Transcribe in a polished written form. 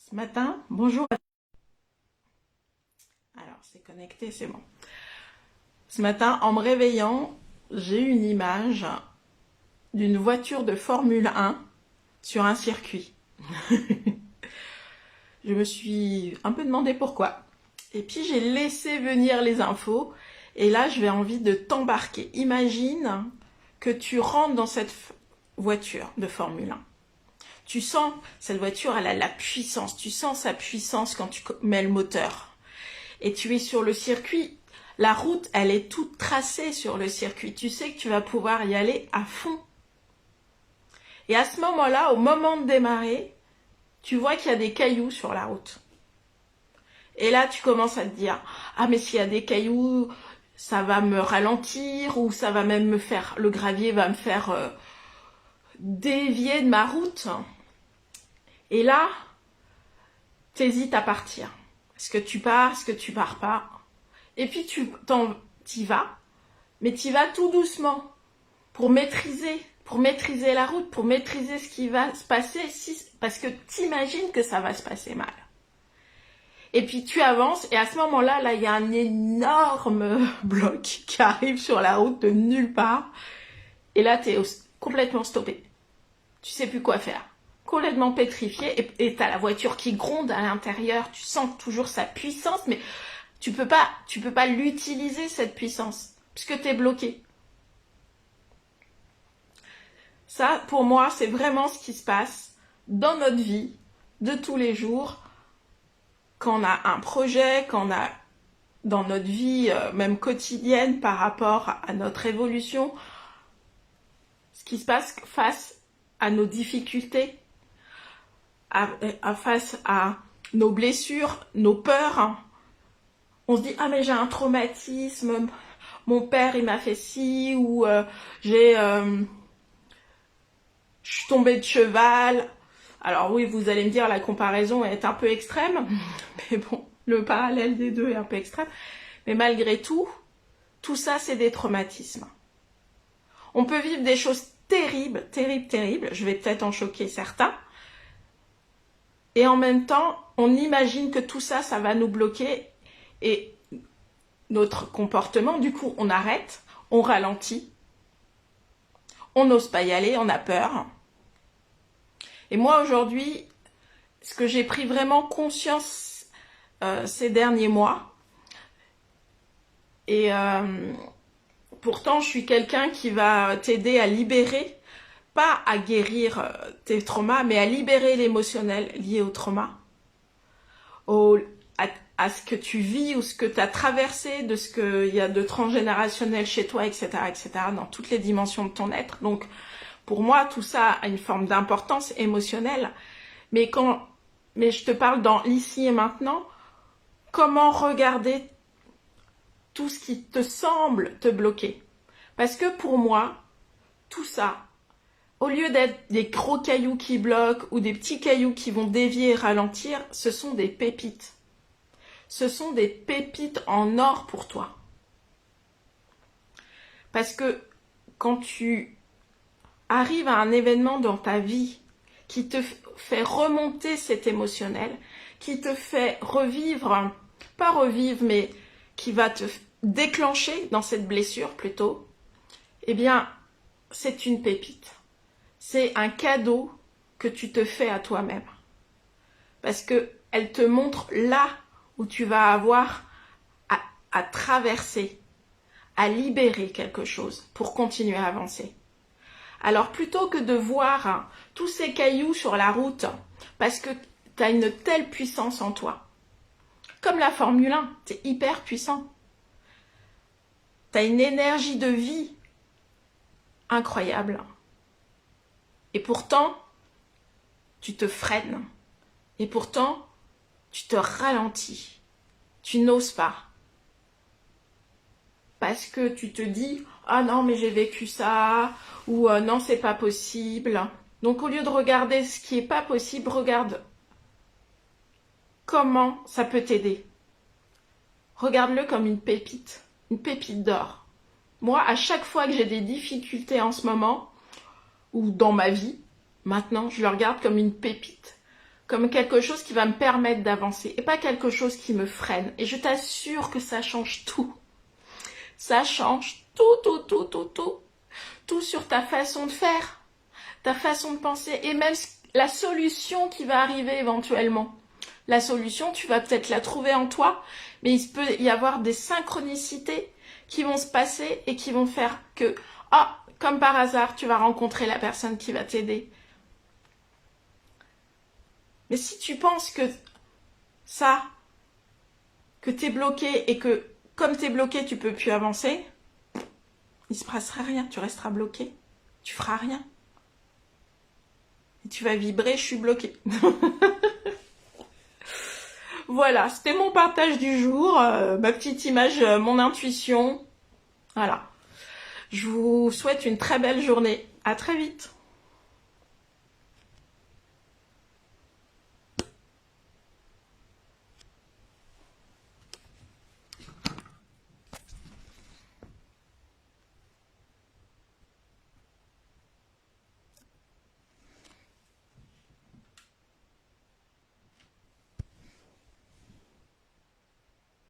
Ce matin, bonjour. Alors, c'est connecté, c'est bon. Ce matin, en me réveillant, j'ai eu une image d'une voiture de Formule 1 sur un circuit. Je me suis un peu demandé pourquoi. Et puis, j'ai laissé venir les infos. Et là, je vais envie de t'embarquer. Imagine que tu rentres dans cette voiture de Formule 1. Tu sens, cette voiture, elle a la puissance. Tu sens sa puissance quand tu mets le moteur. Et tu es sur le circuit. La route, elle est toute tracée sur le circuit. Tu sais que tu vas pouvoir y aller à fond. Et à ce moment-là, au moment de démarrer, tu vois qu'il y a des cailloux sur la route. Et là, tu commences à te dire, ah mais s'il y a des cailloux, ça va me ralentir ou ça va même me faire, le gravier va me faire dévier de ma route. Et là, t'hésites à partir. Est-ce que tu pars, est-ce que tu pars pas? Et puis t'y vas, mais t'y vas tout doucement pour maîtriser la route, pour maîtriser ce qui va se passer, parce que t'imagines que ça va se passer mal. Et puis tu avances, et à ce moment-là, là, il y a un énorme bloc qui arrive sur la route de nulle part, et là, t'es complètement stoppé. Tu sais plus quoi faire. Complètement pétrifié, et t'as la voiture qui gronde à l'intérieur, tu sens toujours sa puissance, mais tu peux pas l'utiliser, cette puissance, puisque t'es bloqué. Ça, pour moi, c'est vraiment ce qui se passe dans notre vie de tous les jours, quand on a un projet, quand on a dans notre vie même quotidienne par rapport à notre évolution, ce qui se passe face à nos difficultés, face à nos blessures, nos peurs. On se dit, ah mais j'ai un traumatisme, mon père il m'a fait ci, ou je suis tombée de cheval. Alors oui, vous allez me dire, la comparaison est un peu extrême, mais bon, le parallèle des deux est un peu extrême. Mais malgré tout, tout ça, c'est des traumatismes. On peut vivre des choses terribles, terribles, terribles. Je vais peut-être en choquer certains. Et en même temps, on imagine que tout ça, ça va nous bloquer. Et notre comportement, du coup, on arrête, on ralentit. On n'ose pas y aller, on a peur. Et moi, aujourd'hui, ce que j'ai pris vraiment conscience ces derniers mois, et pourtant, je suis quelqu'un qui va t'aider à libérer, pas à guérir tes traumas, mais à libérer l'émotionnel lié au trauma, à ce que tu vis ou ce que tu as traversé, de ce qu'il y a de transgénérationnel chez toi, etc., etc., dans toutes les dimensions de ton être. Donc, pour moi, tout ça a une forme d'importance émotionnelle. Mais je te parle dans l'ici et maintenant, comment regarder tout ce qui te semble te bloquer. Parce que pour moi, tout ça, au lieu d'être des gros cailloux qui bloquent ou des petits cailloux qui vont dévier et ralentir, ce sont des pépites. Ce sont des pépites en or pour toi. Parce que quand tu arrives à un événement dans ta vie qui te fait remonter cet émotionnel, qui te fait revivre, pas revivre, mais qui va te déclencher dans cette blessure plutôt, eh bien, c'est une pépite. C'est un cadeau que tu te fais à toi-même. Parce que elle te montre là où tu vas avoir à traverser, à libérer quelque chose pour continuer à avancer. Alors plutôt que de voir tous ces cailloux sur la route, parce que tu as une telle puissance en toi, comme la Formule 1, tu es hyper puissant. Tu as une énergie de vie incroyable. Et pourtant, tu te freines. Et pourtant, tu te ralentis. Tu n'oses pas. Parce que tu te dis, ah non, mais j'ai vécu ça, ou non, c'est pas possible. Donc au lieu de regarder ce qui est pas possible, regarde comment ça peut t'aider. Regarde-le comme une pépite d'or. Moi, à chaque fois que j'ai des difficultés en ce moment, ou dans ma vie, maintenant, je le regarde comme une pépite. comme quelque chose qui va me permettre d'avancer et pas quelque chose qui me freine. Et je t'assure que ça change tout. Ça change tout sur ta façon de faire, ta façon de penser et même la solution qui va arriver éventuellement. La solution, tu vas peut-être la trouver en toi, mais il peut y avoir des synchronicités qui vont se passer et qui vont faire que, ah, comme par hasard, tu vas rencontrer la personne qui va t'aider. Mais si tu penses que ça, que t'es bloqué et que comme t'es bloqué, tu peux plus avancer, il se passera rien, tu resteras bloqué, tu feras rien. Et tu vas vibrer, je suis bloqué. Voilà, c'était mon partage du jour, ma petite image, mon intuition. Voilà. Je vous souhaite une très belle journée. À très vite.